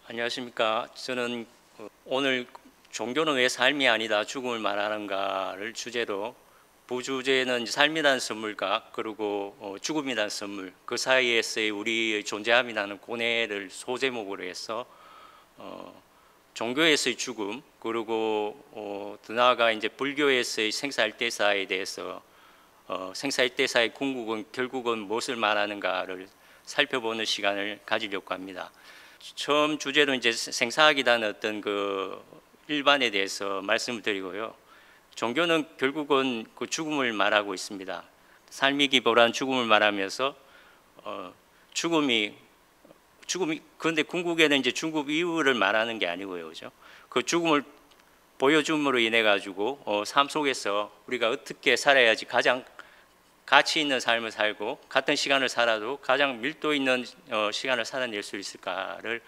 안녕하십니까. 저는 오늘 종교는 왜 삶이 아니다 죽음을 말하는가를 주제로, 부주제는 삶이라는 선물과 그리고 죽음이라는 선물, 그 사이에서의 우리의 존재함이라는 고뇌를 소제목으로 해서 종교에서의 죽음, 그리고 더 나아가 이제 불교에서의 생사일대사에 대해서 생사일대사의 궁극은 결국은 무엇을 말하는가를 살펴보는 시간을 가지려고 합니다. 처음 주제로 이제 생사학이라는 어떤 그 일반에 대해서 말씀을 드리고요. 종교는 결국은 그 죽음을 말하고 있습니다. 삶이 기보란 죽음을 말하면서 죽음이 그런데 궁극에는 이제 죽음 이후를 말하는 게 아니고요, 그죠? 그 죽음을 보여줌으로 인해 가지고 삶 속에서 우리가 어떻게 살아야지 가장 가치 있는 삶을 살고 같은 시간을 살아도 가장 밀도 있는 시간을 살아낼 수 있을까를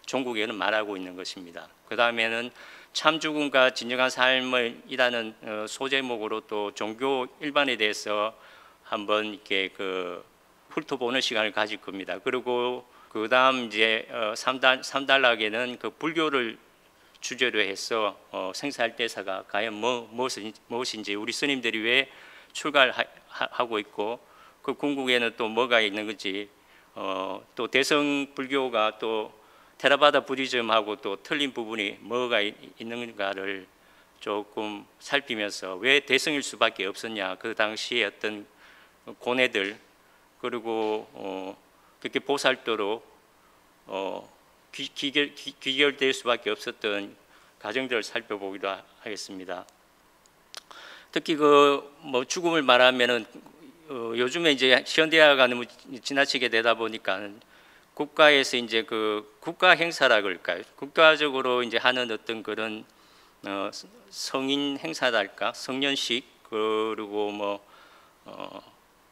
종국에는 말하고 있는 것입니다. 그 다음에는 참 죽음과 진정한 삶이라는 소제목으로 또 종교 일반에 대해서 한번 이렇게 훑어보는 시간을 가질 겁니다. 그리고 그 다음 이제 3단락에는 그 불교를 주제로 해서 생사일대사가 과연 무엇인지, 우리 스님들이 왜 출가하고 있고 그 궁극에는 또 뭐가 있는 건지, 또 대성 불교가 또 테라바다 부디즘하고 또 틀린 부분이 뭐가 있는가를 조금 살피면서 왜 대성일 수밖에 없었냐, 그 당시에 어떤 고뇌들, 그리고 그렇게 보살도로 귀결될 수밖에 없었던 과정들을 살펴보기도 하겠습니다. 특히 뭐 죽음을 말하면은 요즘에 이제 현대화가 너무 지나치게 되다 보니까 국가에서 이제 그 국가 행사라 그럴까요? 국가적으로 이제 하는 어떤 그런 성인 행사랄까, 성년식, 그리고 뭐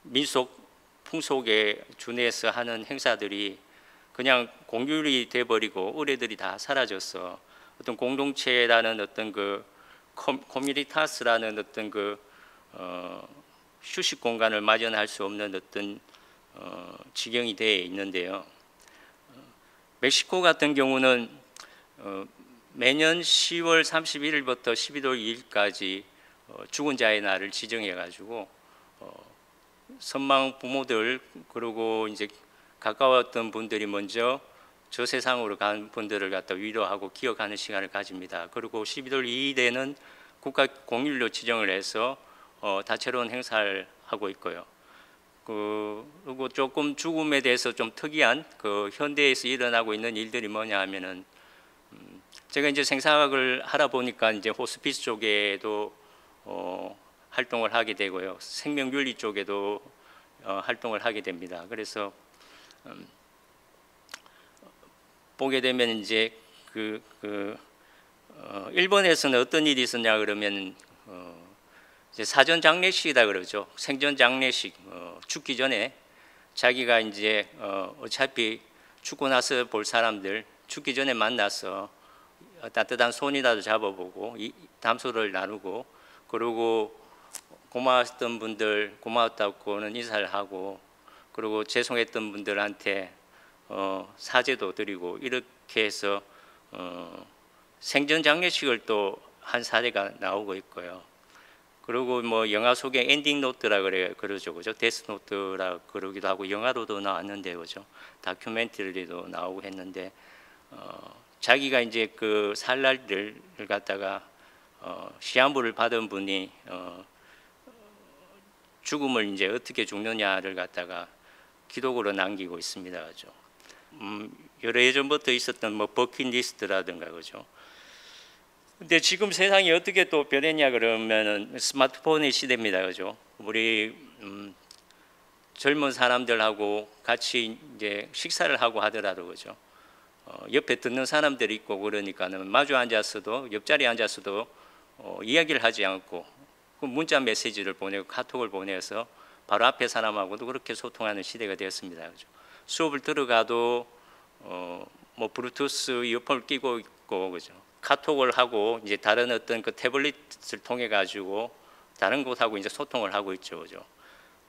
민속 풍속에 준해서 하는 행사들이 그냥 공휴일이 돼버리고 의례들이 다 사라져서 어떤 공동체라는 어떤 그 코미니타스라는 어떤 휴식 공간을 마련할 수 없는 어떤 지경이 되어 있는데요. 멕시코 같은 경우는 매년 10월 31일부터 12월 2일까지 죽은 자의 날을 지정해 가지고 선망 부모들, 그리고 이제 가까웠던 분들이 먼저 저 세상으로 간 분들을 갖다 위로하고 기억하는 시간을 가집니다. 그리고 12월 2일에는 국가 공휴일로 지정을 해서 다채로운 행사를 하고 있고요. 그리고 조금 죽음에 대해서 좀 특이한 그 현대에서 일어나고 있는 일들이 뭐냐 하면은, 제가 이제 생사학을 하다 보니까 이제 호스피스 쪽에도 활동을 하게 되고요, 생명윤리 쪽에도 활동을 하게 됩니다. 그래서 보게 되면 이제 일본에서는 어떤 일이 있었냐 그러면 이제 사전 장례식이다 그러죠. 생전 장례식, 죽기 전에 자기가 이제 어차피 죽고 나서 볼 사람들 죽기 전에 만나서 따뜻한 손이라도 잡아보고 담소를 나누고, 그리고 고마웠던 분들 고마웠다고는 인사를 하고, 그리고 죄송했던 분들한테 사죄도 드리고, 이렇게 해서 생전 장례식을 또 한 사례가 나오고 있고요. 그리고 뭐 영화 속에 엔딩 노트라 그러죠, 그죠? 데스 노트라 그러기도 하고, 영화로도 나왔는데, 그죠? 다큐멘터리도 나오고 했는데, 자기가 이제 그 살날들을 갖다가 시한부를 받은 분이 죽음을 이제 어떻게 죽느냐를 갖다가 기록으로 남기고 있습니다, 그죠? 여러 예전부터 있었던 뭐 버킷리스트라든가, 그죠? 근데 지금 세상이 어떻게 또 변했냐 그러면은 스마트폰의 시대입니다, 그죠? 우리 젊은 사람들하고 같이 이제 식사를 하고 하더라도, 그죠? 옆에 듣는 사람들이 있고 그러니까는 마주 앉았어도, 옆자리에 앉았어도 이야기를 하지 않고 그 문자 메시지를 보내고 카톡을 보내서 바로 앞에 사람하고도 그렇게 소통하는 시대가 되었습니다. 그죠? 수업을 들어가도 뭐 블루투스 이어폰을 끼고 있고, 그죠? 카톡을 하고 이제 다른 어떤 그 태블릿을 통해 가지고 다른 곳하고 이제 소통을 하고 있죠, 그죠?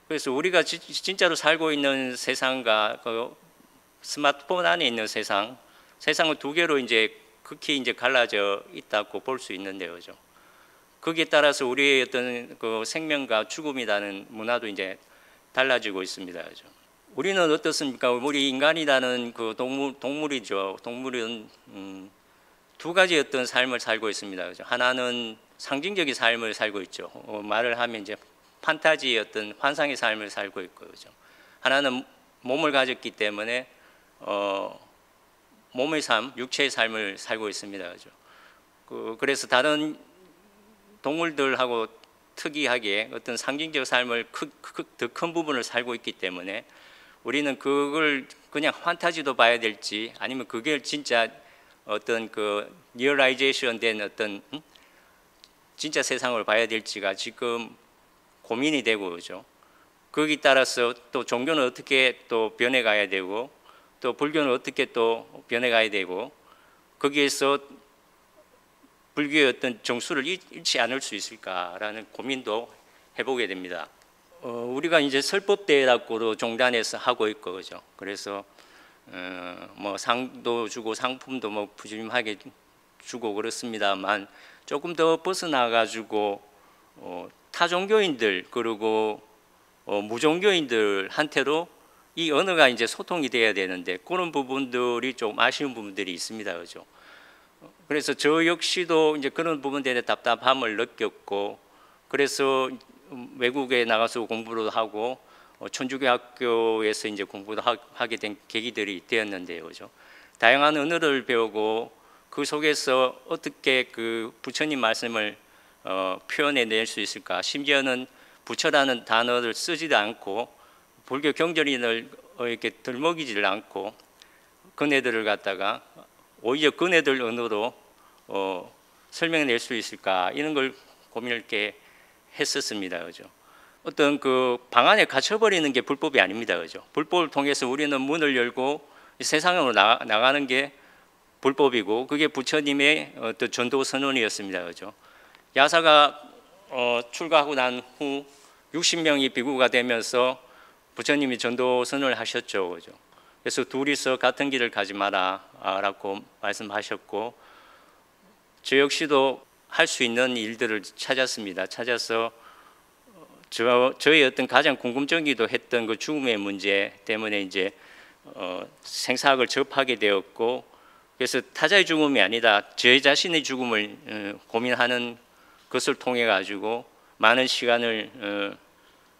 그래서 우리가 진짜로 살고 있는 세상과 그 스마트폰 안에 있는 세상은 두 개로 이제 극히 이제 갈라져 있다고 볼 수 있는데요, 그죠? 거기에 따라서 우리의 어떤 그 생명과 죽음이라는 문화도 이제 달라지고 있습니다, 그죠? 우리는 어떻습니까? 우리 인간이라는 그 동물이죠. 동물은 두 가지 어떤 삶을 살고 있습니다, 그죠? 하나는 상징적인 삶을 살고 있죠. 말을 하면 이제 판타지의 어떤 환상의 삶을 살고 있고, 그죠? 하나는 몸을 가졌기 때문에 몸의 삶, 육체의 삶을 살고 있습니다, 그죠? 그래서 다른 동물들하고 특이하게 어떤 상징적 삶을 더 큰 부분을 살고 있기 때문에 우리는 그걸 그냥 판타지도 봐야 될지 아니면 그게 진짜 어떤 그 리얼라이제이션 된 어떤 진짜 세상을 봐야 될지가 지금 고민이 되고, 그죠? 거기에 따라서 또 종교는 어떻게 또 변해가야 되고 또 불교는 어떻게 또 변해가야 되고 거기에서 불교의 어떤 정수를 잃지 않을 수 있을까라는 고민도 해보게 됩니다. 우리가 이제 설법대회라고도 종단에서 하고 있고, 그죠? 그래서 뭐 상도 주고 상품도 뭐 푸짐하게 주고 그렇습니다만 조금 더 벗어나 가지고 타 종교인들 그리고 무종교인들한테로 이 언어가 이제 소통이 돼야 되는데 그런 부분들이 좀 아쉬운 부분들이 있습니다, 그죠? 그래서 저 역시도 이제 그런 부분들에 답답함을 느꼈고 그래서 외국에 나가서 공부를 하고 천주교 학교에서 이제 공부도 하게 된 계기들이 되었는데요, 그죠? 다양한 언어를 배우고 그 속에서 어떻게 그 부처님 말씀을 표현해낼 수 있을까? 심지어는 부처라는 단어를 쓰지도 않고 불교 경전인을 이렇게 들먹이지를 않고 그네들을 갖다가 오히려 그네들 언어로 설명해낼 수 있을까? 이런 걸 고민을 이렇게 했었습니다, 그죠? 어떤 그 방 안에 갇혀버리는 게 불법이 아닙니다, 그죠? 불법을 통해서 우리는 문을 열고 세상으로 나가는 게 불법이고 그게 부처님의 어떤 전도 선언이었습니다, 그죠? 야사가 출가하고 난 후 60명이 비구가 되면서 부처님이 전도 선언을 하셨죠, 그죠? 그래서 둘이서 같은 길을 가지 마라라고 말씀하셨고 저 역시도 할 수 있는 일들을 찾았습니다. 찾아서 저의 어떤 가장 궁금증이기도 했던 그 죽음의 문제 때문에 이제 생사학을 접하게 되었고 그래서 타자의 죽음이 아니다 제 자신의 죽음을 고민하는 것을 통해 가지고 많은 시간을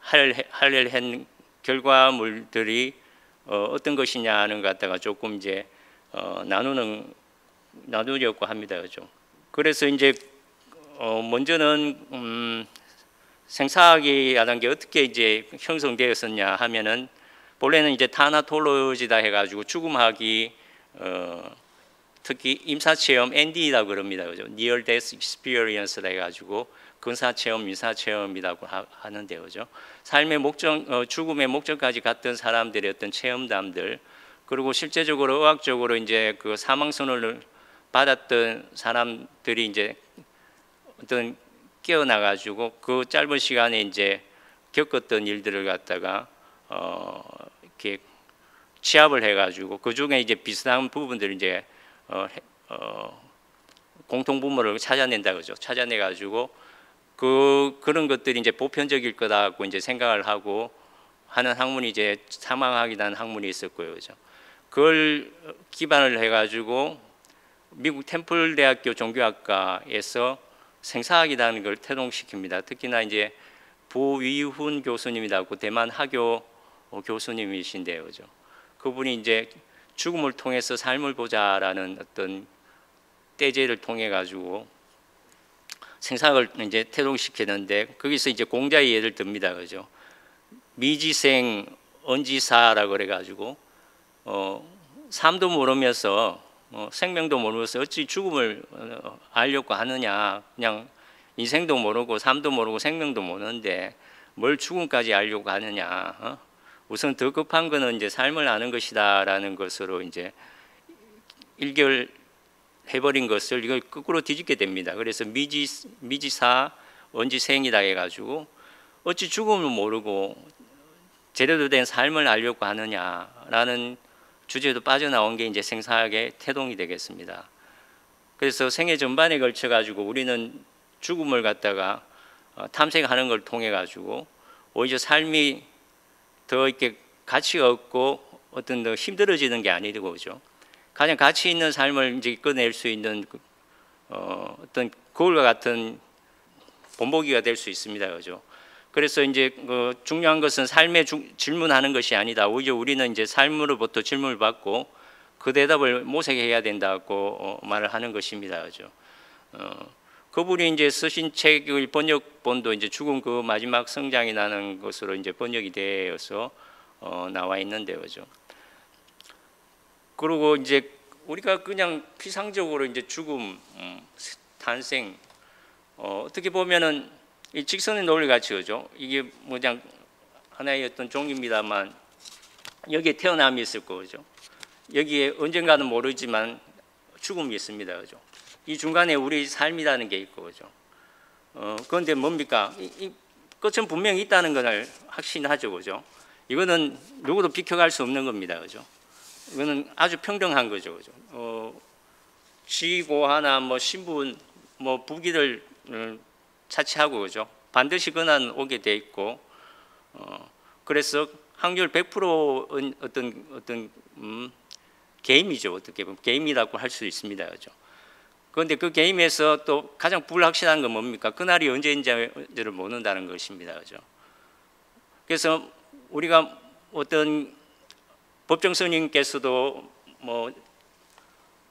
할애한 결과물들이 어떤 것이냐는 갖다가 조금 이제 나누려고 합니다, 그죠? 그래서 이제 먼저는 생사학이라는 게 어떻게 이제 형성되었었냐 하면은 본래는 이제 타나톨로지다 해가지고 죽음학이 특히 임사체험 ND라고 그럽니다, 그죠? Near Death Experience라 해가지고 근사체험, 유사체험이라고 하는데요, 그죠? 삶의 목적, 죽음의 목적까지 갔던 사람들의 어떤 체험담들, 그리고 실제적으로 의학적으로 이제 그 사망 선언을 받았던 사람들이 이제 어떤 깨어나가지고 그 짧은 시간에 이제 겪었던 일들을 갖다가 이렇게 취합을 해가지고 그 중에 이제 비슷한 부분들을 이제 공통 분모를 찾아낸다 그죠. 찾아내가지고 그런 것들이 이제 보편적일 거다고 이제 생각을 하고 하는 학문이 이제 사망학이라는 학문이 있었고요, 그죠. 그걸 기반을 해가지고 미국 템플 대학교 종교학과에서 생사학이라는 걸 태동시킵니다. 특히나 이제 부위훈 교수님이라고 대만 하교 교수님이신데요, 그죠. 그분이 이제 죽음을 통해서 삶을 보자라는 어떤 떼제를 통해 가지고 생사학을 이제 태동시키는데 거기서 이제 공자의 예를 듭니다, 그죠. 미지생 언지사라고 그래가지고 삶도 모르면서 생명도 모르면서 어찌 죽음을 알려고 하느냐, 그냥 인생도 모르고 삶도 모르고 생명도 모르는데 뭘 죽음까지 알려고 하느냐. 우선 더 급한 거는 이제 삶을 아는 것이다라는 것으로 이제 일결해버린 것을 이걸 거꾸로 뒤집게 됩니다. 그래서 미지사 언지생이다 해가지고 어찌 죽음을 모르고 제대로 된 삶을 알려고 하느냐라는 주제도 빠져나온 게 이제 생사학의 태동이 되겠습니다. 그래서 생애 전반에 걸쳐 가지고 우리는 죽음을 갖다가 탐색하는 걸 통해 가지고 오히려 삶이 더 이렇게 가치가 없고 어떤 더 힘들어지는 게 아니고 그죠. 가장 가치 있는 삶을 이제 이끌어낼 수 있는 어떤 거울과 같은 본보기가 될 수 있습니다, 그죠. 그래서 이제 중요한 것은 삶에 질문하는 것이 아니다. 오히려 우리는 이제 삶으로부터 질문을 받고 그 대답을 모색해야 된다고 말을 하는 것입니다, 그죠. 그분이 이제 쓰신 책의 번역본도 이제 죽은 그 마지막 성장이라는 것으로 이제 번역이 되어서 나와 있는데요, 그죠. 그리고 이제 우리가 그냥 피상적으로 이제 죽음, 탄생, 어떻게 보면은 이 직선의 논리 같이 그죠. 이게 뭐 그냥 하나의 어떤 종입니다만 여기에 태어남이 있을 거죠. 여기에 언젠가는 모르지만 죽음이 있습니다, 그죠. 이 중간에 우리 삶이라는 게 있고 그죠. 그런데 뭡니까? 이 끝은 분명히 있다는 것을 확신하죠, 그죠. 이거는 누구도 비켜갈 수 없는 겁니다, 그죠. 이거는 아주 평등한 거죠, 그죠. 지고 하나 뭐 신분 뭐 부기를 차치하고 그죠. 반드시 그날 오게 돼 있고 그래서 확률 100%는 어떤 게임이죠. 어떻게 보면 게임이라고 할 수 있습니다, 그죠. 그런데 그 게임에서 또 가장 불확실한 건 뭡니까? 그날이 언제인지를 모른다는 것입니다, 그죠. 그래서 우리가 어떤 법정 스님께서도 뭐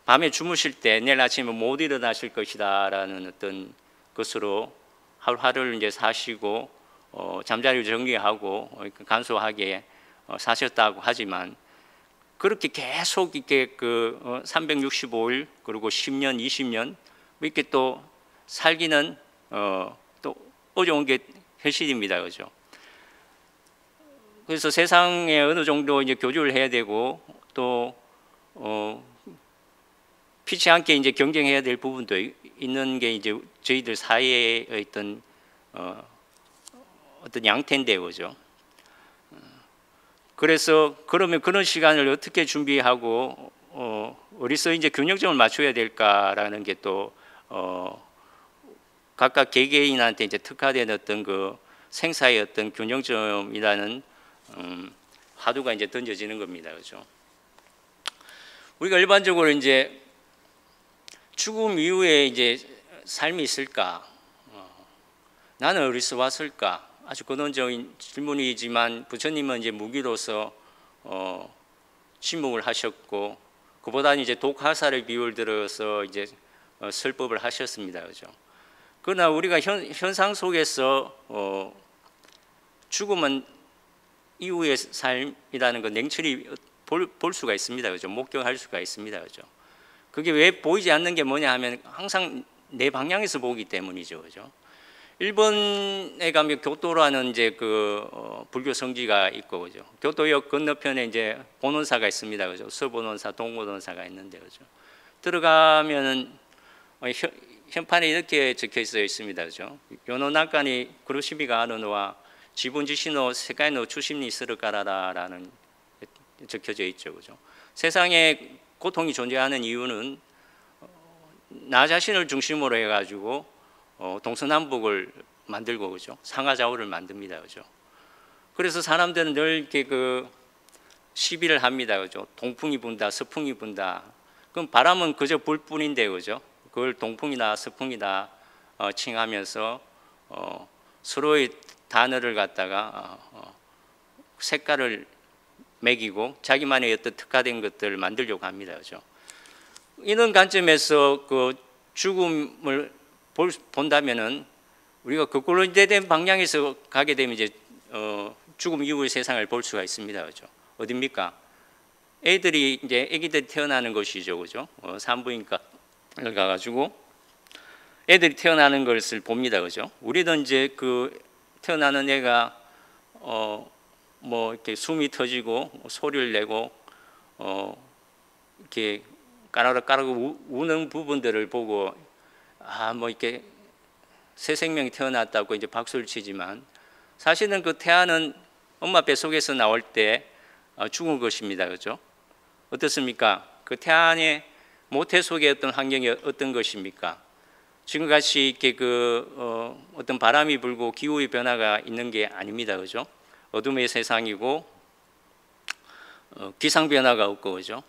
밤에 주무실 때 내일 아침에 못 일어나실 것이다라는 어떤 것으로 하루하루를 이제 사시고 잠자리를 정리하고 간소하게 사셨다고 하지만 그렇게 계속 이렇게 365일 그리고 10년, 20년 이렇게 또 살기는 또 어려운 게 현실입니다, 그죠. 그래서 세상에 어느 정도 이제 교류를 해야 되고 또 피치 않게 이제 경쟁해야 될 부분도 있는 게 이제 저희들 사회의 어떤 양태인데 그죠. 그래서 그러면 그런 시간을 어떻게 준비하고 어디서 이제 균형점을 맞춰야 될까라는 게 또 각각 개개인한테 이제 특화된 어떤 그 생사의 어떤 균형점이라는 화두가 이제 던져지는 겁니다, 그죠. 우리가 일반적으로 이제 죽음 이후에 이제 삶이 있을까? 나는 어디서 왔을까? 아주 근원적인 질문이지만 부처님은 이제 무기로서 침묵을 하셨고 그보다는 이제 독하사를 비유를 들어서 이제 설법을 하셨습니다, 그죠? 그러나 우리가 현상 속에서 죽음은 이후의 삶이라는 건 냉철히 볼 수가 있습니다, 그죠? 목격할 수가 있습니다, 그죠? 그게 왜 보이지 않는 게 뭐냐 하면 항상 내 방향에서 보기 때문이죠, 그죠? 일본에 가면 교토라는 이제 불교 성지가 있고, 그죠? 교토역 건너편에 이제 본원사가 있습니다, 그죠? 서본원사, 동본원사가 있는데, 그죠? 들어가면은 현판에 이렇게 적혀 있습니다, 그죠? 요노나카니 구루시비가 아르노와 지분지시노 세카이노 추심니 스르까라라는 적혀져 있죠, 그죠? 세상에 고통이 존재하는 이유는 나 자신을 중심으로 해가지고 동서남북을 만들고 그죠, 상하좌우를 만듭니다, 그죠. 그래서 사람들은 늘 이렇게 시비를 합니다, 그죠. 동풍이 분다, 서풍이 분다. 그럼 바람은 그저 불뿐인데, 그죠. 그걸 동풍이나 서풍이다 칭하면서 서로의 단어를 갖다가 색깔을 매기고 자기만의 어떤 특화된 것들을 만들려고 합니다, 그죠. 이런 관점에서 죽음을 본다면은 우리가 거꾸로 된 방향에서 가게 되면 이제 죽음 이후의 세상을 볼 수가 있습니다, 그죠. 어딥니까? 애들이 이제 애기들이 태어나는 것이죠, 그죠. 산부인과를 가가지고 애들이 태어나는 것을 봅니다, 그죠? 우리도 이제 그 태어나는 애가 뭐 이렇게 숨이 터지고 소리를 내고 이렇게 까르르 우는 부분들을 보고 뭐 이렇게 새 생명이 태어났다고 이제 박수를 치지만 사실은 그 태아는 엄마 뱃속에서 나올 때 죽은 것입니다, 그죠? 어떻습니까? 그 태아의 모태 속의 어떤 환경이 어떤 것입니까? 지금같이 이렇게 어떤 바람이 불고 기후의 변화가 있는 게 아닙니다, 그죠? 어둠의 세상이고 기상 변화가 없고, 그죠?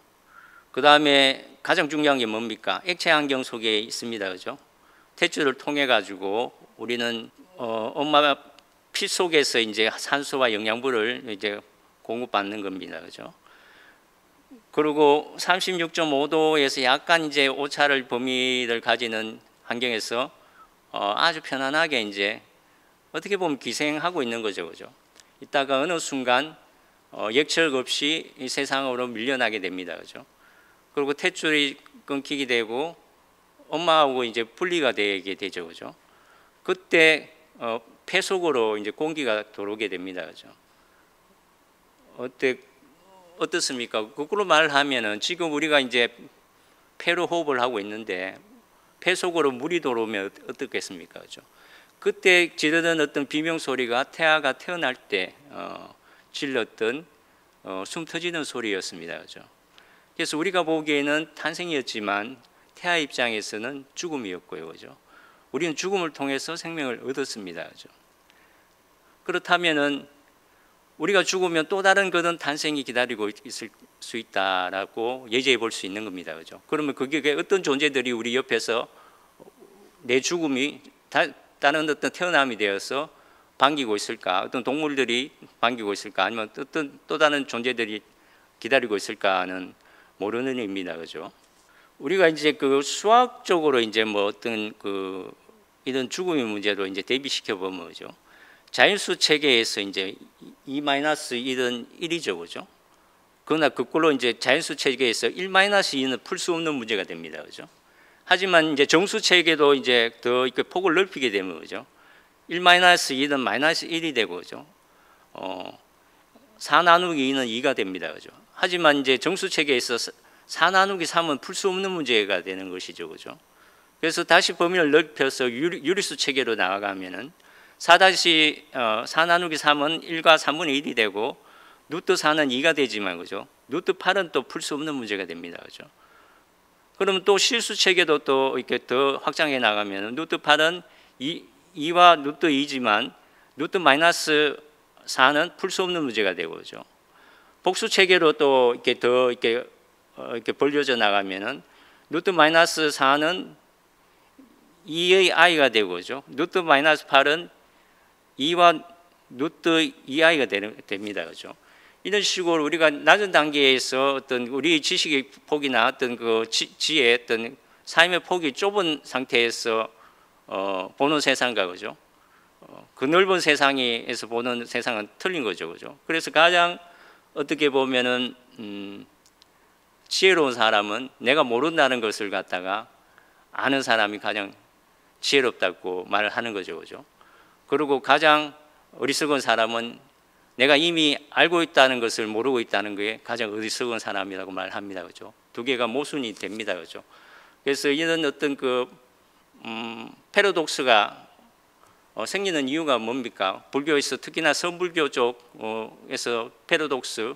그 다음에 가장 중요한 게 뭡니까? 액체 환경 속에 있습니다, 그죠? 탯줄을 통해 가지고 우리는 엄마 피 속에서 이제 산소와 영양분을 이제 공급받는 겁니다, 그죠? 그리고 36.5도에서 약간 이제 오차를 범위를 가지는 환경에서 아주 편안하게 이제 어떻게 보면 기생하고 있는 거죠, 그죠? 이따가 어느 순간 역철 없이 이 세상으로 밀려나게 됩니다, 그죠? 그리고 탯줄이 끊기게 되고 엄마하고 이제 분리가 되게 되죠, 그죠? 그때 폐 속으로 이제 공기가 들어오게 됩니다, 그죠? 어떻습니까? 거꾸로 말하면은 지금 우리가 이제 폐로 호흡을 하고 있는데 폐 속으로 물이 들어오면 어떻겠습니까, 그죠? 그때 지르는 어떤 비명 소리가 태아가 태어날 때 질렀던 숨 터지는 소리였습니다, 그죠? 그래서 우리가 보기에는 탄생이었지만 태아 입장에서는 죽음이었고요, 그죠? 우리는 죽음을 통해서 생명을 얻었습니다, 그죠? 그렇다면은 우리가 죽으면 또 다른 그런 탄생이 기다리고 있을 수 있다라고 예지해 볼 수 있는 겁니다, 그죠? 그러면 그게 어떤 존재들이 우리 옆에서 내 죽음이 다른 어떤 태어남이 되어서 반기고 있을까? 어떤 동물들이 반기고 있을까? 아니면 어떤 또 다른 존재들이 기다리고 있을까는 모르는 의미입니다, 그죠? 우리가 이제 그 수학적으로 이제 뭐 어떤 이런 죽음의 문제로 이제 대비시켜 보면 그죠? 자연수 체계에서 이제 2-1은 1이죠, 그죠? 그러나 거꾸로 이제 자연수 체계에서 1-2는 풀 수 없는 문제가 됩니다, 그죠? 하지만 이제 정수 체계도 이제 더 이렇게 폭을 넓히게 되면 그죠? 1-2는 -1이 되고 그죠? 4 나누기 2는 2가 됩니다, 그죠? 하지만 이제 정수 체계에서 4 나누기 3은 풀 수 없는 문제가 되는 것이죠, 그죠? 그래서 다시 범위를 넓혀서 유리수 체계로 나아가면은 4 나누기 3은 1과 3분의 1이 되고 루트 4는 2가 되지만 그죠? 루트 8은 또 풀 수 없는 문제가 됩니다, 그죠? 그러면 또 실수 체계도 또 이렇게 더 확장해 나가면 루트 8은 2와 루트 2지만 루트 마이너스 4는 풀 수 없는 문제가 되고 그죠? 복수 체계로 또 이렇게 더 이렇게 벌려져 나가면은 루트 마이너스 4는 2의 i가 되고 그죠? 루트 마이너스 8은 2와 루트 2i가 됩니다, 그죠? 이런 식으로 우리가 낮은 단계에서 어떤 우리 지식의 폭이나 어떤 그 지혜의 어떤 삶의 폭이 좁은 상태에서 보는 세상과 그죠? 그 넓은 세상에서 보는 세상은 틀린 거죠, 그죠? 그래서 가장 어떻게 보면은 지혜로운 사람은 내가 모른다는 것을 갖다가 아는 사람이 가장 지혜롭다고 말을 하는 거죠, 그죠? 그리고 가장 어리석은 사람은 내가 이미 알고 있다는 것을 모르고 있다는 게 가장 어리석은 사람이라고 말합니다, 그죠? 두 개가 모순이 됩니다, 그죠? 그래서 이런 어떤 패러독스가 생기는 이유가 뭡니까? 불교에서 특히나 선불교 쪽에서 패러독스,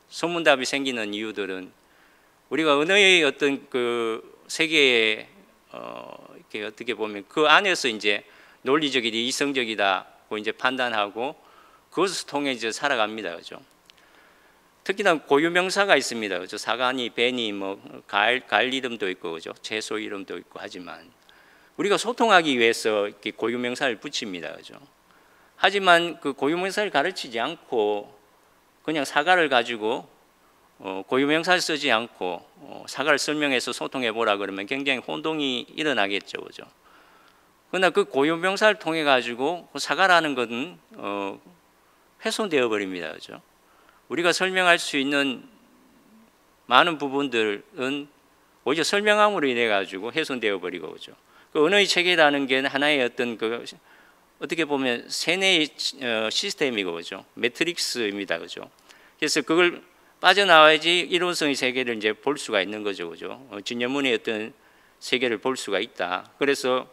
소문답이 생기는 이유들은 우리가 언어의 어떤 그 세계에 이렇게 어떻게 보면 그 안에서 이제 논리적이다, 이성적이다고 이제 판단하고 그것을 통해 이제 살아갑니다, 그죠? 특히나 고유명사가 있습니다, 그죠? 사가니, 베니, 뭐 가을 이름도 있고, 그죠? 채소 이름도 있고 하지만 우리가 소통하기 위해서 이렇게 고유명사를 붙입니다, 그죠? 하지만 그 고유명사를 가르치지 않고 그냥 사과를 가지고 고유명사를 쓰지 않고 사과를 설명해서 소통해 보라 그러면 굉장히 혼동이 일어나겠죠, 그죠? 그러나 그 고유명사를 통해 가지고 사과라는 것은 훼손되어 버립니다, 그죠? 우리가 설명할 수 있는 많은 부분들은 오히려 설명함으로 인해 가지고 훼손되어 버리고 그죠? 그 언어의 체계라는 게 하나의 어떤 그 어떻게 보면 세뇌의 시스템이고 그죠? 매트릭스입니다, 그죠? 그래서 그걸 빠져나와야지 이론성의 세계를 이제 볼 수가 있는 거죠, 그죠? 진여문의 어떤 세계를 볼 수가 있다. 그래서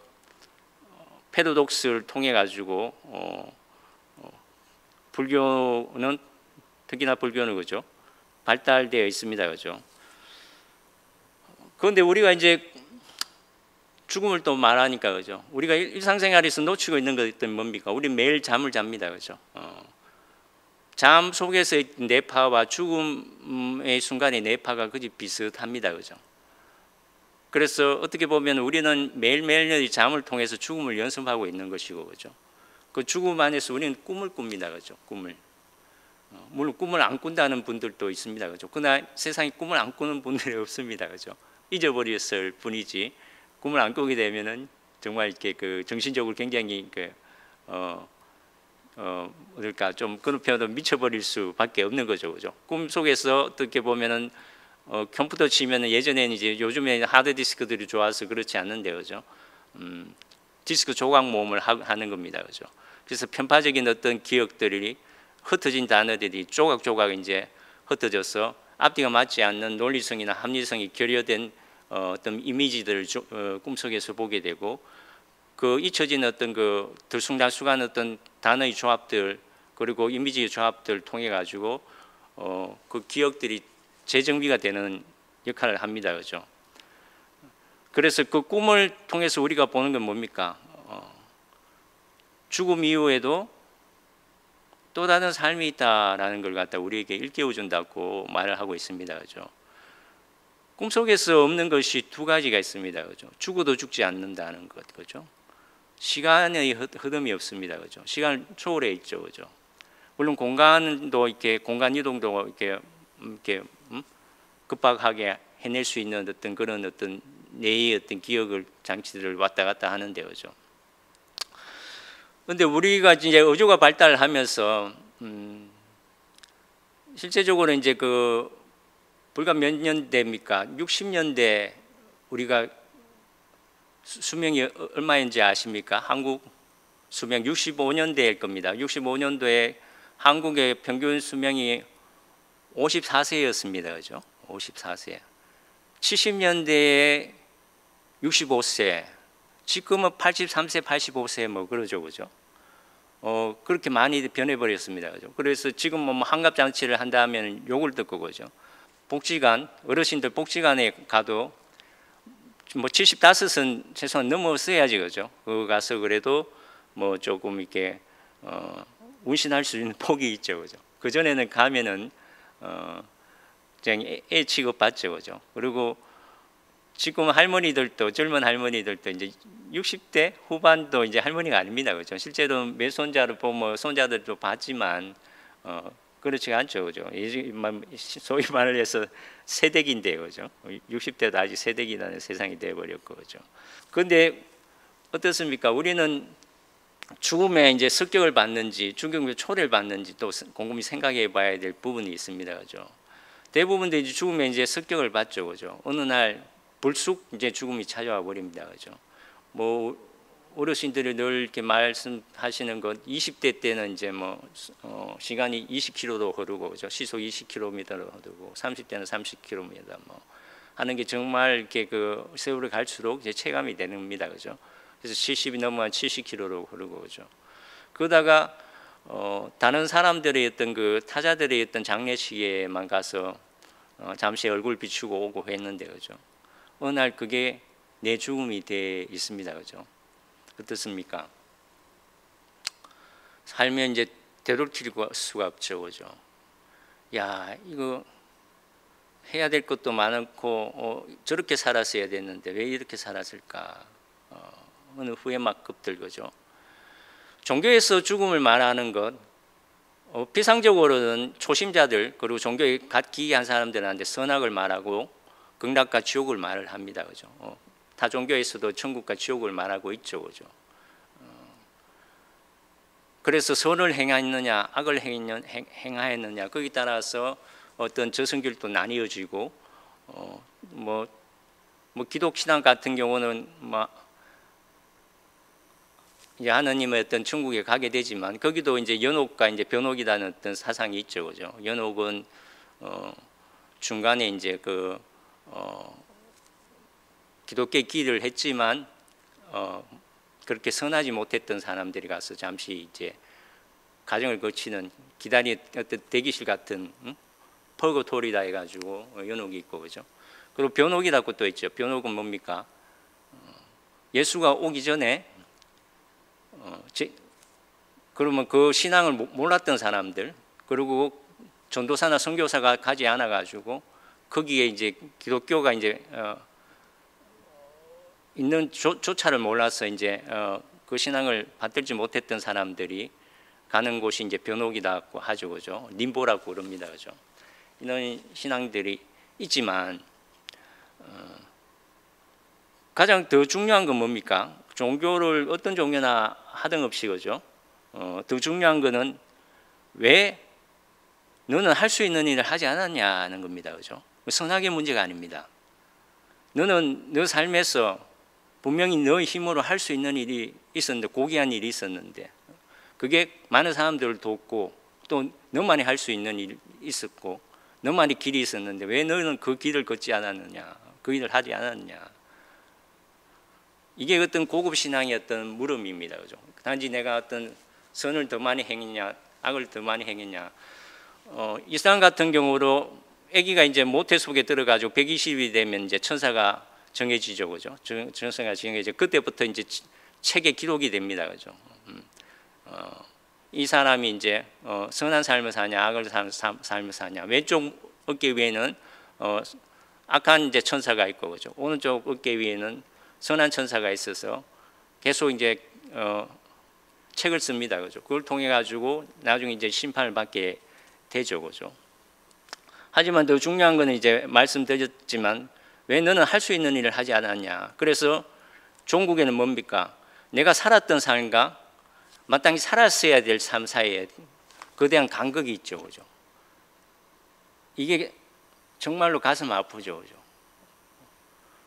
패러독스를 통해 가지고 불교는 특히나 불교는 그죠? 발달되어 있습니다, 그죠? 그런데 우리가 이제 죽음을 또 말하니까 그죠? 우리가 일상생활에서 놓치고 있는 것들은 뭡니까? 우리 매일 잠을 잡니다, 그죠? 잠 속에서의 뇌파와 죽음의 순간의 뇌파가 거의 비슷합니다, 그죠? 그래서 어떻게 보면 우리는 매일매일의 잠을 통해서 죽음을 연습하고 있는 것이고, 그죠? 그 죽음 안에서 우리는 꿈을 꿉니다, 그죠? 꿈을. 물론 꿈을 안 꾼다는 분들도 있습니다, 그죠? 그러나 세상에 꿈을 안 꾸는 분들이 없습니다, 그죠? 잊어버렸을 뿐이지 꿈을 안 꾸게 되면은 정말 이렇게 그 정신적으로 굉장히 뭐랄까 좀 그런 표현도 미쳐버릴 수밖에 없는 거죠, 그죠? 꿈 속에서 어떻게 보면은 컴퓨터 치면은 예전에는 이제 요즘에 하드 디스크들이 좋아서 그렇지 않는데 그죠? 디스크 조각 모음을 하는 겁니다, 그죠? 그래서 편파적인 어떤 기억들이 흩어진 단어들이 조각조각 이제 흩어져서 앞뒤가 맞지 않는 논리성이나 합리성이 결여된 어떤 이미지들을 꿈속에서 보게 되고 그 잊혀진 어떤 그 들쑥날쑥한 어떤 단어의 조합들 그리고 이미지의 조합들을 통해 가지고 그 기억들이 재정비가 되는 역할을 합니다, 그죠? 그래서 그 꿈을 통해서 우리가 보는 건 뭡니까? 죽음 이후에도 또 다른 삶이 있다라는 걸 갖다 우리에게 일깨워 준다고 말을 하고 있습니다, 그죠? 꿈속에서 없는 것이 두 가지가 있습니다, 그죠? 죽어도 죽지 않는다는 것, 그죠? 시간의 흐름이 없습니다, 그죠? 시간 초월해 있죠, 그죠? 물론 공간도 이렇게 공간 이동도 이렇게 급박하게 해낼 수 있는 어떤 그런 어떤 뇌의 어떤 기억을 장치들을 왔다 갔다 하는데, 그죠? 그런데 우리가 이제 의료가 발달하면서 실제적으로 이제 그 불과 몇 년대입니까? 60년대 우리가 수명이 얼마인지 아십니까? 한국 수명 65년대일 겁니다. 65년도에 한국의 평균 수명이 54세였습니다. 그죠? 54세. 70년대에 65세. 지금은 83세, 85세 뭐 그러죠. 그죠? 그렇게 많이 변해버렸습니다. 그죠? 그래서 지금 뭐 환갑잔치를 한다면 욕을 듣고 그죠? 복지관, 어르신들 복지관에 가도 뭐 75은 최소한 넘었어야지, 그죠? 그거 가서 그래도 뭐 조금 이렇게 운신할 수 있는 폭이 있죠, 그죠? 그 전에는 가면은 그냥 애 취급 받죠, 그죠? 그리고 지금 할머니들도 젊은 할머니들도 이제 60대 후반도 이제 할머니가 아닙니다, 그죠? 실제로 몇 손자를 보면 손자들도 봤지만 그렇지가 않죠, 그죠? 소위 말을 해서 세대기인데요, 그죠? 60대도 아직 세대기라는 세상이 되어버렸고, 그죠? 그런데 어떻습니까? 우리는 죽음에 이제 습격을 받는지, 죽음의 초래를 받는지 또 곰곰이 생각해봐야 될 부분이 있습니다, 그죠? 대부분도 이제 죽음에 이제 습격을 받죠, 그죠? 어느 날 불쑥 이제 죽음이 찾아와 버립니다, 그죠? 뭐 어르신들이 늘 이렇게 말씀하시는 것, 20대 때는 이제 뭐 시간이 20km도 흐르고, 그죠? 시속 20km로 흐르고, 30대는 30km 뭐 하는 게 정말 이렇게 그 세월이 갈수록 이제 체감이 됩니다, 그죠? 그래서 70이 넘으면 70km로 흐르고, 그죠? 그러다가 다른 사람들의 어떤 그 타자들의 어떤 장례식에만 가서 잠시 얼굴 비추고 오고 했는데, 그죠? 어느 날 그게 내 죽음이 돼 있습니다, 그죠? 어떻습니까? 살면 이제 되돌릴 수가 없죠, 그죠? 야, 이거 해야 될 것도 많고 저렇게 살았어야 됐는데 왜 이렇게 살았을까? 어느 후에 막 급들거죠. 종교에서 죽음을 말하는 것, 비상적으로는 초심자들 그리고 종교에 갓 기이한 사람들한테 선악을 말하고 극락과 지옥을 말을 합니다, 그죠? 타 종교에서도 천국과 지옥을 말하고 있죠, 그죠? 그래서 선을 행하였느냐, 악을 행하였느냐, 거기에 따라서 어떤 저승길도 나뉘어지고, 뭐 기독 신앙 같은 경우는 이제 하느님의 어떤 천국에 가게 되지만 거기도 이제 연옥과 이제 변옥이라는 어떤 사상이 있죠, 그죠? 연옥은 중간에 이제 기독교의 길을 했지만 그렇게 선하지 못했던 사람들이 가서 잠시 이제 가정을 거치는 기다리는 어떤 대기실 같은 펄거토리다 해가지고 연옥이 있고, 그죠? 그리고 변옥이라고 또 있죠. 변옥은 뭡니까? 예수가 오기 전에 그러면 그 신앙을 몰랐던 사람들, 그리고 전도사나 선교사가 가지 않아 가지고 거기에 이제 기독교가 이제 있는 조차를 몰라서 이제 그 신앙을 받들지 못했던 사람들이 가는 곳이 이제 변옥이라고 하죠, 그죠? 림보라고 그럽니다, 그죠? 이런 신앙들이 있지만 가장 더 중요한 건 뭡니까? 종교를 어떤 종교나 하등없이, 그죠? 더 중요한 거는 왜 너는 할 수 있는 일을 하지 않았냐는 겁니다, 그죠? 선악의 문제가 아닙니다. 너는 너 삶에서 분명히 너의 힘으로 할 수 있는 일이 있었는데, 고귀한 일이 있었는데, 그게 많은 사람들을 돕고 또 너만이 할 수 있는 일이 있었고 너만이 길이 있었는데 왜 너는 그 길을 걷지 않았느냐, 그 일을 하지 않았느냐. 이게 어떤 고급 신앙의 어떤 물음입니다, 그죠? 단지 내가 어떤 선을 더 많이 행했냐, 악을 더 많이 행했냐. 이 사람 같은 경우로 아기가 이제 모태 속에 들어가지고 120이 되면 이제 천사가 정해지죠, 그죠? 천사가 정해져. 그때부터 이제 책에 기록이 됩니다, 그죠? 이 사람이 이제 선한 삶을 사냐, 악을 삶을 사냐. 왼쪽 어깨 위에는 악한 이제 천사가 있고, 그죠? 오른쪽 어깨 위에는 선한 천사가 있어서 계속 이제 책을 씁니다, 그죠? 그걸 통해 가지고 나중에 이제 심판을 받게 되죠, 그죠? 하지만 더 중요한 거는 이제 말씀드렸지만 왜 너는 할 수 있는 일을 하지 않았냐. 그래서 종국에는 뭡니까? 내가 살았던 삶과 마땅히 살았어야 될 삶 사이에 거대한 간극이 있죠, 그죠? 이게 정말로 가슴 아프죠, 그죠?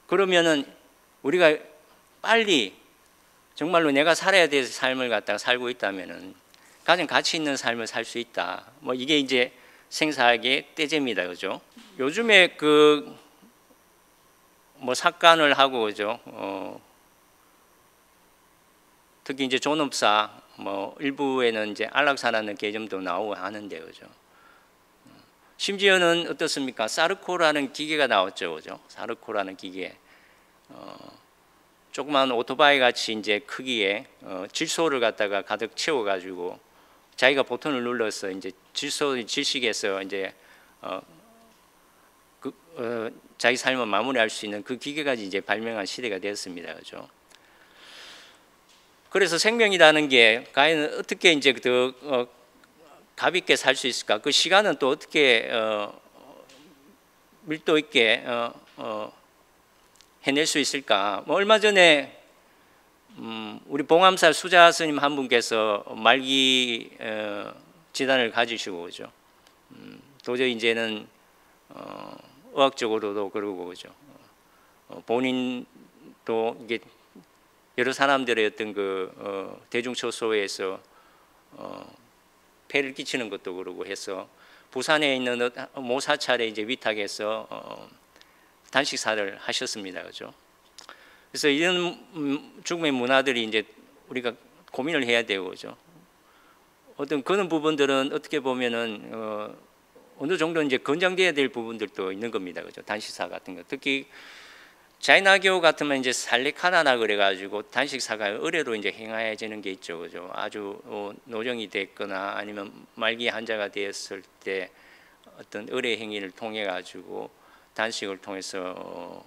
그러면은 우리가 빨리 정말로 내가 살아야 될 삶을 갖다가 살고 있다면은 가장 가치 있는 삶을 살 수 있다. 뭐 이게 이제 생사학의 떼제입니다, 그죠? 요즘에 뭐 삭간을 하고, 그죠? 특히 이제 존업사 뭐 일부에는 이제 안락사라는 개념도 나오고 하는데, 그죠? 심지어는 어떻습니까? 사르코라는 기계가 나왔죠, 그죠? 사르코라는 기계. 조그만 오토바이 같이 이제 크기에 질소를 갖다가 가득 채워가지고 자기가 버튼을 눌러서 이제 질식에서 이제 자기 삶을 마무리할 수 있는 그 기계가 이제 발명한 시대가 되었습니다, 그죠? 그래서 생명이라는 게 과연 어떻게 이제 더 값 있게 살 수 있을까? 그 시간은 또 어떻게 밀도 있게 해낼 수 있을까? 뭐 얼마 전에 우리 봉암사 수자 스님 한 분께서 말기 진단을 가지시고, 그죠? 도저히 이제는 의학적으로도 그러고, 그죠? 본인도 이게 여러 사람들의 어떤 대중초소에서 폐를 끼치는 것도 그러고 해서 부산에 있는 모 사찰에 이제 위탁해서 단식사를 하셨습니다, 그죠? 그래서 이런 죽음의 문화들이 이제 우리가 고민을 해야 되고, 그죠? 어떤 그런 부분들은 어떻게 보면은 어느 정도 이제 건장돼야 될 부분들도 있는 겁니다, 그죠? 단식사 같은 거. 특히 자이나교 같으면 이제 살리카나나 그래가지고 단식사가 의례로 이제 행해지는 게 있죠, 그죠? 아주 노정이 됐거나 아니면 말기 환자가 되었을 때 어떤 의례 행위를 통해 가지고 단식을 통해서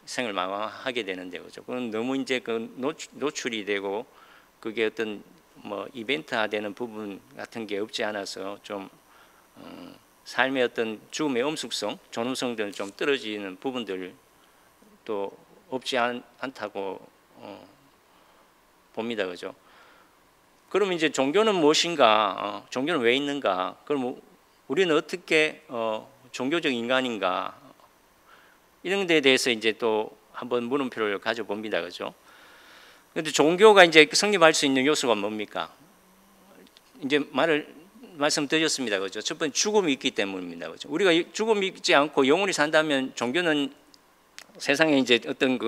생을 마감하게 되는데, 그죠? 그건 너무 이제 노출이 되고 그게 어떤 뭐 이벤트화되는 부분 같은 게 없지 않아서 좀 삶의 어떤 죽음의 엄숙성, 존엄성들은 좀 떨어지는 부분들 또 없지 않다고 봅니다, 그죠? 그럼 이제 종교는 무엇인가? 종교는 왜 있는가? 그럼 우리는 어떻게 종교적 인간인가? 이런 데에 대해서 이제 또 한번 물음표를 가져봅니다, 그죠? 근데 종교가 이제 성립할 수 있는 요소가 뭡니까? 이제 말씀드렸습니다. 그죠? 첫 번째 죽음이 있기 때문입니다. 그죠? 우리가 죽음이 있지 않고 영원히 산다면 종교는 세상에 이제 어떤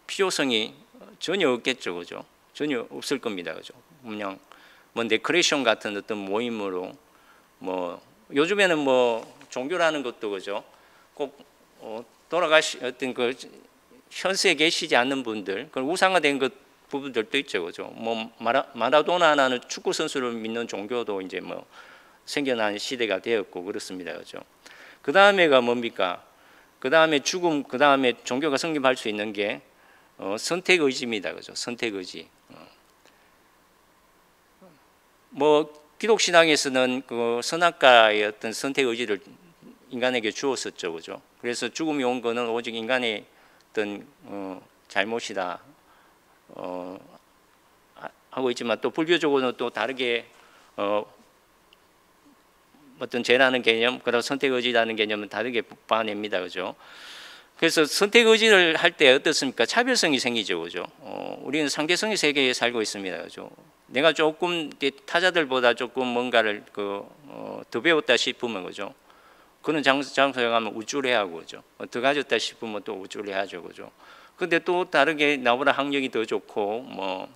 필요성이 전혀 없겠죠. 그죠? 전혀 없을 겁니다. 그죠? 그냥 뭐 데코레이션 같은 어떤 모임으로 뭐 요즘에는 뭐 종교라는 것도 그죠? 꼭 어떤 현세에 계시지 않는 분들, 그 우상화된 부분들도 있죠, 그죠? 뭐 마라도나라는 축구 선수를 믿는 종교도 이제 뭐 생겨난 시대가 되었고 그렇습니다, 그죠? 그 다음에가 뭡니까? 그 다음에 죽음, 그 다음에 종교가 성립할 수 있는 게 선택 의지입니다, 그죠? 선택 의지. 뭐 기독 신앙에서는 그 선악과의 어떤 선택 의지를 인간에게 주었었죠, 그죠? 그래서 죽음이 온 거는 오직 인간의 어떤 잘못이다 하고 있지만 또 불교적으로는 또 다르게 어떤 죄라는 개념, 그다음 선택 의지라는 개념은 다르게 봐냅니다, 그죠? 그래서 선택 의지를 할 때 어떻습니까? 차별성이 생기죠, 그죠? 우리는 상대성의 세계에 살고 있습니다, 그죠? 내가 조금 타자들보다 조금 뭔가를 더 배웠다 싶으면 그죠? 그런 장소에 가면 우쭐해하고 그죠? 더 가졌다 싶으면 또 우쭐해하죠, 그죠? 근데 또 다르게 나보다 학력이 더 좋고 뭐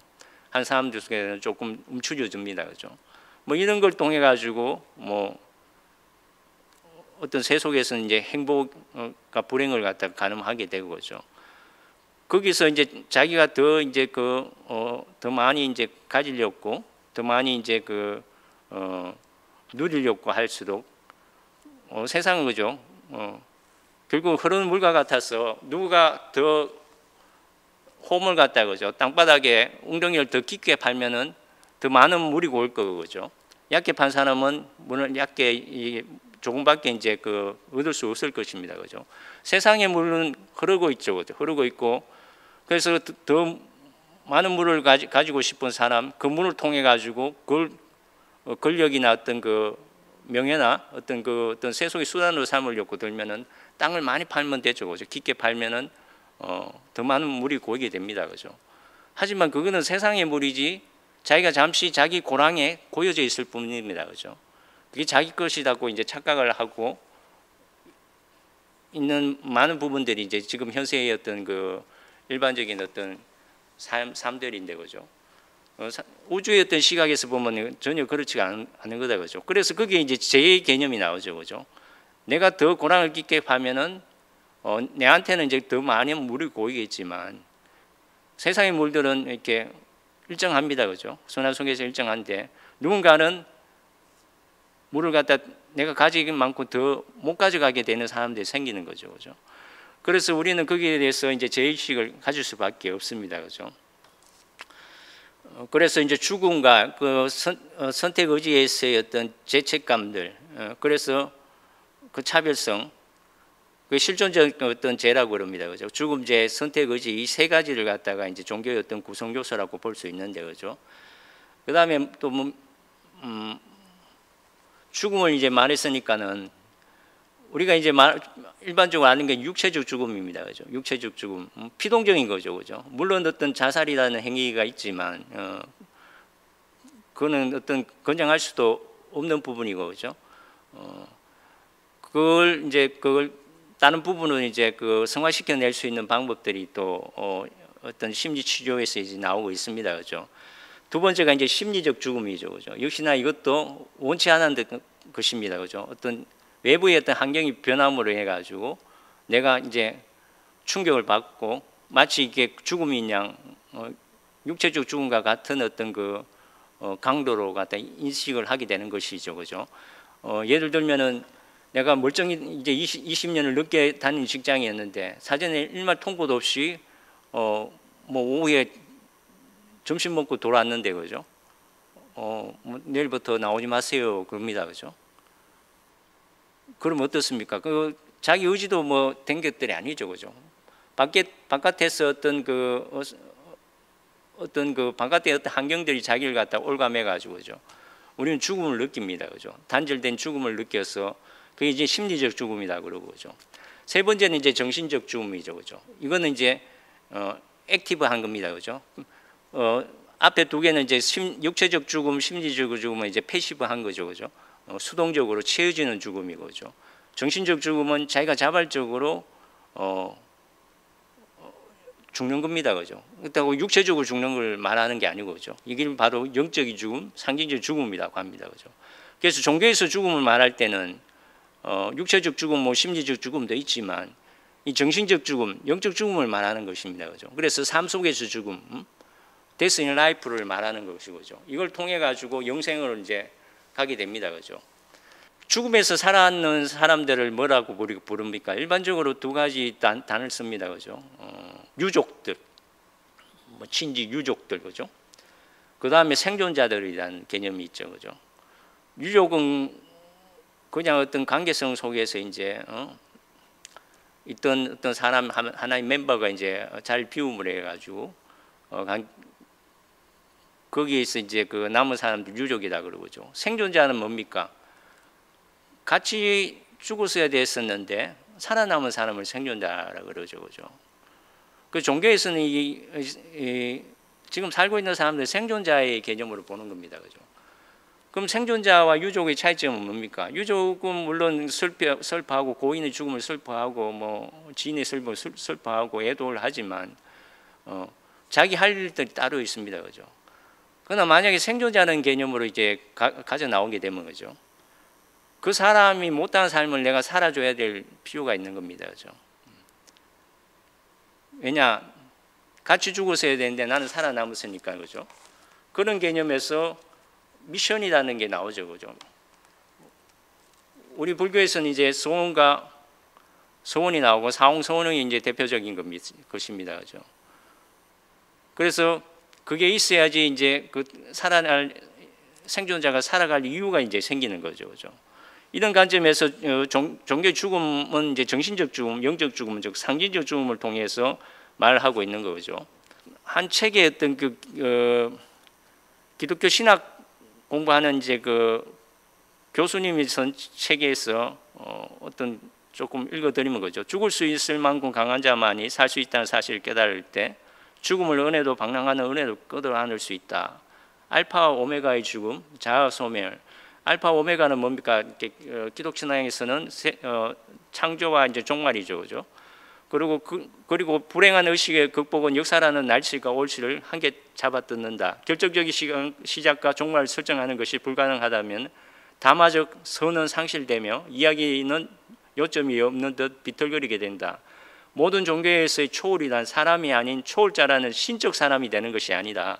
한 사람들 속에는 조금 움츠려줍니다, 그죠? 뭐 이런 걸 통해 가지고 뭐 어떤 세속에서는 이제 행복과 불행을 갖다 가늠하게 되고 그죠? 거기서 이제 자기가 더 이제 더 많이 이제 가지려고 더 많이 이제 누리려고 할수록 세상은 그죠? 결국 흐르는 물과 같아서 누가 더 홈을 갖다 그죠? 땅바닥에 웅덩이를 더 깊게 팔면은 더 많은 물이 고일 거고 그죠? 얕게 판 사람은 물을 얕게 조금밖에 이제 얻을 수 없을 것입니다, 그죠? 세상의 물은 흐르고 있죠, 그죠? 흐르고 있고 그래서 더 많은 물을 가지고 싶은 사람, 그 물을 통해 가지고 그걸 권력이나 어떤 명예나 어떤 세속의 수단으로 삼으려고 들면은 땅을 많이 팔면 되죠, 그죠? 깊게 팔면은 더 많은 물이 고이게 됩니다, 그죠? 하지만 그거는 세상의 물이지 자기가 잠시 자기 고랑에 고여져 있을 뿐입니다, 그죠? 그게 자기 것이라고 이제 착각을 하고 있는 많은 부분들이 이제 지금 현세의 어떤 일반적인 어떤 삶들인데 그죠? 우주의 어떤 시각에서 보면 전혀 그렇지가 않은 거다, 그죠? 그래서 거기에 이제 죄의 개념이 나오죠, 그죠? 내가 더 고랑을 깊게 파면은 내한테는 이제 더 많은 물이 고이겠지만 세상의 물들은 이렇게 일정합니다, 그죠? 선악 속에서 일정한데 누군가는 물을 갖다 내가 가지기 많고 더 못 가져가게 되는 사람들이 생기는 거죠, 그죠? 그래서 우리는 거기에 대해서 이제 죄의식을 가질 수밖에 없습니다, 그죠? 그래서 이제 죽음과 선택 의지에서의 어떤 죄책감들, 그래서 그 차별성, 그 실존적 어떤 죄라고 그럽니다, 그죠? 죽음죄, 선택 의지 이 세 가지를 갖다가 이제 종교의 어떤 구성 요소라고 볼 수 있는데, 그죠? 그 다음에 또 죽음을 이제 말했으니까는 우리가 이제 일반적으로 아는 게 육체적 죽음입니다, 그죠? 육체적 죽음, 피동적인 거죠, 그죠? 물론 어떤 자살이라는 행위가 있지만, 그거는 어떤 권장할 수도 없는 부분이고, 그죠? 그걸 다른 부분은 이제 승화시켜낼 수 있는 방법들이 또 어떤 심리 치료에서 이제 나오고 있습니다, 그죠? 두 번째가 이제 심리적 죽음이죠, 그죠? 역시나 이것도 원치 않은 것입니다, 그죠? 어떤 외부의 어떤 환경이 변함으로 해가지고 내가 이제 충격을 받고 마치 이게 죽음인 양 육체적 죽음과 같은 어떤 강도로 갖다 인식을 하게 되는 것이죠, 그죠? 예를 들면은 내가 멀쩡히 이제 20년을 늦게 다니는 직장이었는데 사전에 일말 통보도 없이 뭐 오후에 점심 먹고 돌아왔는데 그죠? 뭐 내일부터 나오지 마세요 그럽니다, 그죠? 그럼 어떻습니까? 자기 의지도 뭐 된 것들이 아니죠, 그죠? 바깥에서 어떤 바깥의 어떤 환경들이 자기를 갖다 올감해 가지고 그죠? 우리는 죽음을 느낍니다, 그죠? 단절된 죽음을 느껴서 그게 이제 심리적 죽음이다 그러고 그죠? 세 번째는 이제 정신적 죽음이죠, 그죠? 이거는 이제 액티브한 겁니다, 그죠? 앞에 두 개는 이제 육체적 죽음, 심리적 죽음은 이제 패시브한 거죠, 그죠? 수동적으로 채워지는 죽음이고, 그죠? 정신적 죽음은 자기가 자발적으로 죽는 겁니다, 그죠? 그렇다고 육체적으로 죽는 걸 말하는 게 아니고, 그죠? 이게 바로 영적인 죽음, 상징적 죽음이라고 합니다, 그죠? 그래서 종교에서 죽음을 말할 때는 육체적 죽음, 뭐 심리적 죽음도 있지만 이 정신적 죽음, 영적 죽음을 말하는 것입니다, 그죠? 그래서 삶 속에서 죽음, death in life를 말하는 것이고, 그죠? 이걸 통해 가지고 영생을 이제 가게 됩니다, 그죠? 죽음에서 살아있는 사람들을 뭐라고 부릅니까? 일반적으로 두 가지 단을 씁니다, 그죠? 유족들, 뭐 친지 유족들, 그죠? 그 다음에 생존자들이라는 개념이 있죠, 그죠? 유족은 그냥 어떤 관계성 속에서 이제 있던 어떤 사람 하나의 멤버가 이제 잘 비움을 해가지고 거기에서 이제 그 남은 사람들 유족이다 그러죠. 생존자는 뭡니까? 같이 죽었어야 됐었는데 살아남은 사람을 생존자라 그러죠, 그죠? 그 종교에서는 지금 살고 있는 사람들 생존자의 개념으로 보는 겁니다, 그죠? 그럼 생존자와 유족의 차이점은 뭡니까? 유족은 물론 슬퍼하고 고인의 죽음을 슬퍼하고 뭐 지인의 슬픔을 슬퍼하고 애도를 하지만 자기 할 일들이 따로 있습니다, 그죠? 그러나 만약에 생존자는 개념으로 이제 가져 나오게 되면 그죠? 그 사람이 못한 삶을 내가 살아줘야 될 필요가 있는 겁니다, 그죠? 왜냐? 같이 죽었어야 되는데 나는 살아남았으니까, 그죠? 그런 개념에서 미션이라는 게 나오죠, 그죠? 우리 불교에서는 이제 소원과 소원이 나오고 사홍소원이 이제 대표적인 것입니다, 그죠? 그래서 그게 있어야지 이제 그 생존자가 살아갈 이유가 이제 생기는 거죠, 그죠? 이런 관점에서 종교 죽음은 이제 정신적 죽음, 영적 죽음, 즉 상징적 죽음을 통해서 말하고 있는 거죠. 한 책에 어떤 기독교 신학 공부하는 이제 그 교수님이 쓴 책에서 어떤 조금 읽어드리는 거죠. 죽을 수 있을 만큼 강한 자만이 살 수 있다는 사실을 깨달을 때 죽음을 은혜도 방랑하는 은혜도 끌어안을 수 있다. 알파와 오메가의 죽음, 자아 소멸. 알파 오메가는 뭡니까? 기독 신앙에서는 창조와 이제 종말이죠, 그죠? 그리고 불행한 의식의 극복은 역사라는 날씨가 올시를 함께 잡아뜯는다. 결정적인 시작과 종말을 설정하는 것이 불가능하다면 다마적 선은 상실되며 이야기는 요점이 없는 듯 비틀거리게 된다. 모든 종교에서의 초월이란 사람이 아닌 초월자라는 신적 사람이 되는 것이 아니다.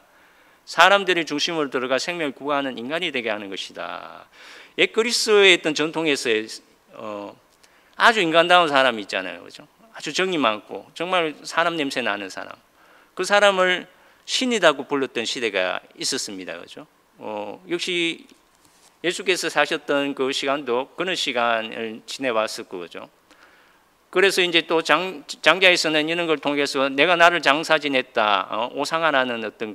사람들의 중심으로 들어가 생명을 구하는 인간이 되게 하는 것이다. 옛 그리스의 어떤 전통에서 아주 인간다운 사람이 있잖아요, 그죠? 아주 정이 많고 정말 사람 냄새 나는 사람. 그 사람을 신이라고 불렀던 시대가 있었습니다, 그죠? 역시 예수께서 사셨던 그 시간도 그런 시간을 지내왔었고, 그죠? 그래서 이제 또 장자에서는 이런 걸 통해서 내가 나를 장사지냈다, 오상하라는 어떤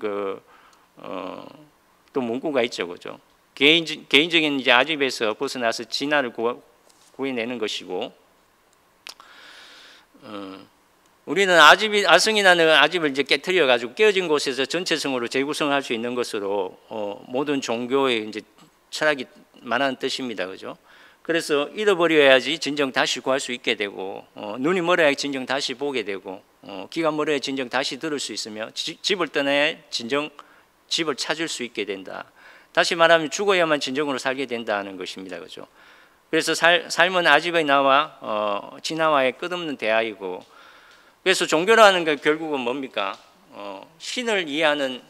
또 문구가 있죠, 그죠? 개인적인 이제 아집에서 벗어나서 진화를 구해내는 것이고, 우리는 아성이 나는 아집을 이제 깨트려 가지고 깨어진 곳에서 전체성으로 재구성할 수 있는 것으로 모든 종교의 이제 철학이 말하는 뜻입니다, 그죠? 그래서 잃어버려야지 진정 다시 구할 수 있게 되고, 눈이 멀어야 진정 다시 보게 되고, 귀가 멀어야 진정 다시 들을 수 있으며, 집을 떠나야 진정 집을 찾을 수 있게 된다. 다시 말하면 죽어야만 진정으로 살게 된다는 것입니다, 그죠? 그래서 삶은 아집의 나와 진화와의 끝없는 대화이고, 그래서 종교라는 게 결국은 뭡니까? 신을 이해하는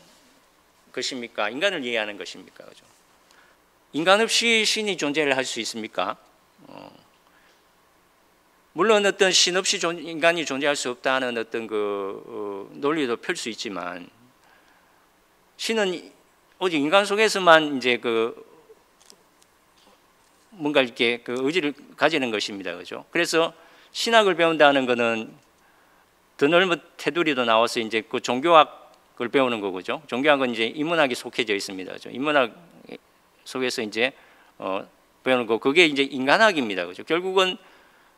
것입니까? 인간을 이해하는 것입니까, 그죠? 인간 없이 신이 존재를 할 수 있습니까? 물론 어떤 신 없이 인간이 존재할 수 없다는 어떤 논리도 펼 수 있지만, 신은 오직 인간 속에서만 이제 뭔가 이렇게 의지를 가지는 것입니다, 그죠? 그래서 신학을 배운다는 것은 더 넓은 테두리도 나와서 이제 그 종교학을 배우는 거죠. 종교학은 이제 인문학이 속해져 있습니다, 그죠? 인문학 속에서 이제 배우는 거, 그게 이제 인간학입니다, 그죠? 결국은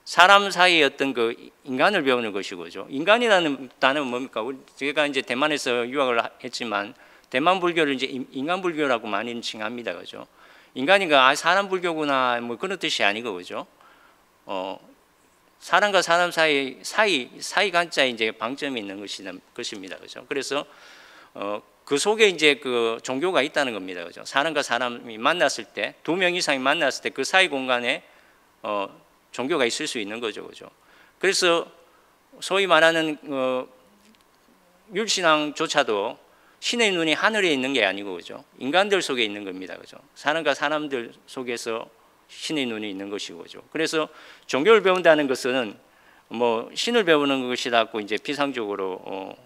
사람 사이의 어떤 그 인간을 배우는 것이고죠. 인간이라는 단어는 뭡니까? 제가 이제 대만에서 유학을 했지만 대만 불교를 이제 인간 불교라고 많이 칭합니다, 그죠? 인간이가 사람 불교구나 뭐 그런 뜻이 아니고 그죠? 사람과 사람 사이 간자에 이제 방점이 있는 것입니다, 그죠? 그래서 그 속에 이제 그 종교가 있다는 겁니다, 그죠? 사람과 사람이 만났을 때, 2명 이상이 만났을 때 그 사이 공간에 종교가 있을 수 있는 거죠, 그죠? 그래서 소위 말하는 율신앙조차도 신의 눈이 하늘에 있는 게 아니고, 그죠? 인간들 속에 있는 겁니다, 그죠? 사람과 사람들 속에서 신의 눈이 있는 것이고, 그죠? 그래서 종교를 배운다는 것은 뭐 신을 배우는 것이라고 이제 피상적으로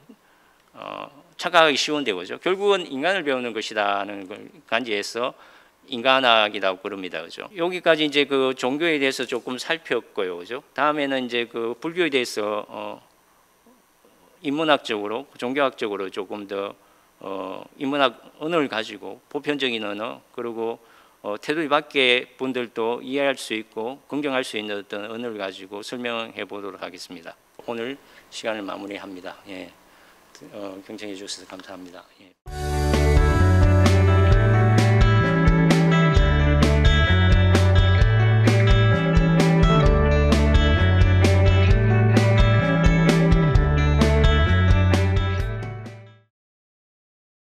착각하기 쉬운데, 그죠? 결국은 인간을 배우는 것이라는 걸 간지해서 인간학이라고 그럽니다, 그죠? 여기까지 이제 그 종교에 대해서 조금 살폈고요, 그죠? 다음에는 이제 그 불교에 대해서 인문학적으로, 종교학적으로 조금 더 인문학 언어를 가지고 보편적인 언어, 그리고 테두리 밖의 분들도 이해할 수 있고 긍정할 수 있는 어떤 언어를 가지고 설명해 보도록 하겠습니다. 오늘 시간을 마무리합니다. 예. 경청해 주셔서 감사합니다. 예.